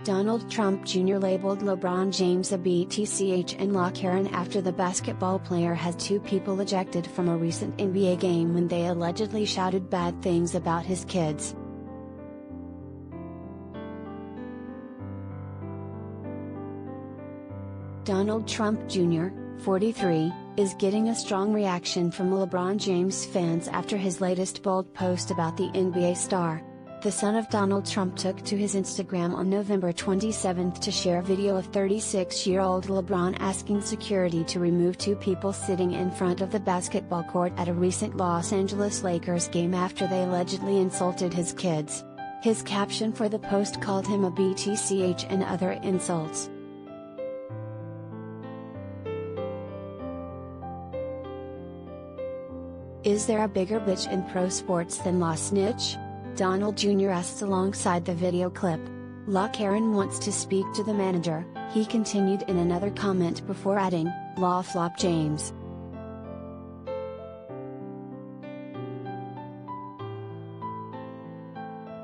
Donald Trump Jr. labeled LeBron James a BTCH and LaKaren after the basketball player has two people ejected from a recent NBA game when they allegedly shouted bad things about his kids. Donald Trump Jr., 43, is getting a strong reaction from LeBron James fans after his latest bold post about the NBA star. The son of Donald Trump took to his Instagram on November 27 to share a video of 36-year-old LeBron asking security to remove two people sitting in front of the basketball court at a recent Los Angeles Lakers game after they allegedly insulted his kids. His caption for the post called him a BTCH and other insults. Is there a bigger bitch in pro sports than LaSnitch? Donald Jr. asked alongside the video clip. LaKaren wants to speak to the manager, he continued in another comment before adding, LaFlop James.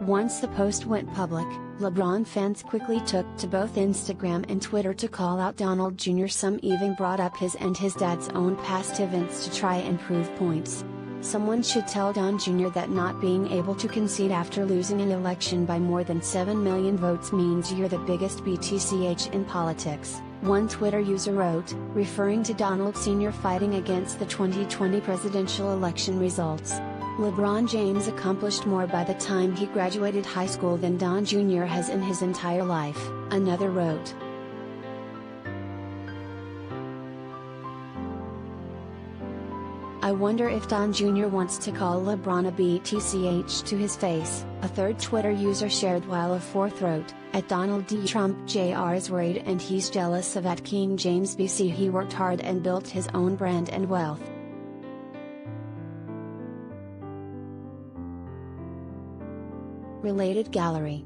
Once the post went public, LeBron fans quickly took to both Instagram and Twitter to call out Donald Jr. Some even brought up his and his dad's own past events to try and prove points. Someone should tell Don Jr. that not being able to concede after losing an election by more than 7 million votes means you're the biggest BTCH in politics, one Twitter user wrote, referring to Donald Sr. fighting against the 2020 presidential election results. LeBron James accomplished more by the time he graduated high school than Don Jr. has in his entire life, another wrote. I wonder if Don Jr. wants to call LeBron a BTCH to his face, a third Twitter user shared, while a fourth wrote, at Donald D. Trump Jr. is worried and he's jealous of at King James BC. He worked hard and built his own brand and wealth. Related gallery.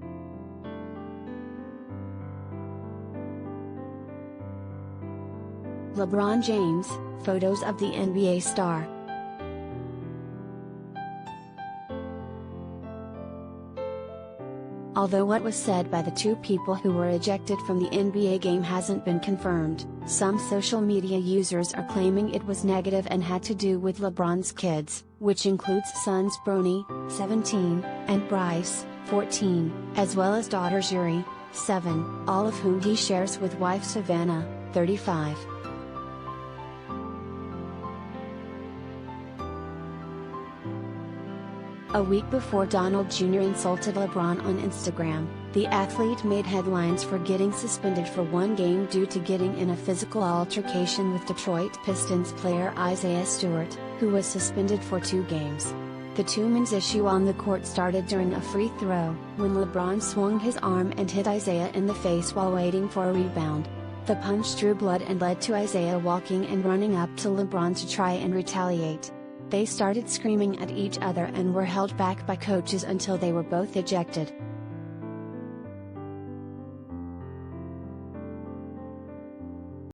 LeBron James, photos of the NBA star. Although what was said by the two people who were ejected from the NBA game hasn't been confirmed, some social media users are claiming it was negative and had to do with LeBron's kids, which includes sons Bronny, 17, and Bryce, 14, as well as daughters Yuri, 7, all of whom he shares with wife Savannah, 35. A week before Donald Jr. insulted LeBron on Instagram, the athlete made headlines for getting suspended for one game due to getting in a physical altercation with Detroit Pistons player Isaiah Stewart, who was suspended for 2 games. The two men's issue on the court started during a free throw, when LeBron swung his arm and hit Isaiah in the face while waiting for a rebound. The punch drew blood and led to Isaiah walking and running up to LeBron to try and retaliate. They started screaming at each other and were held back by coaches until they were both ejected.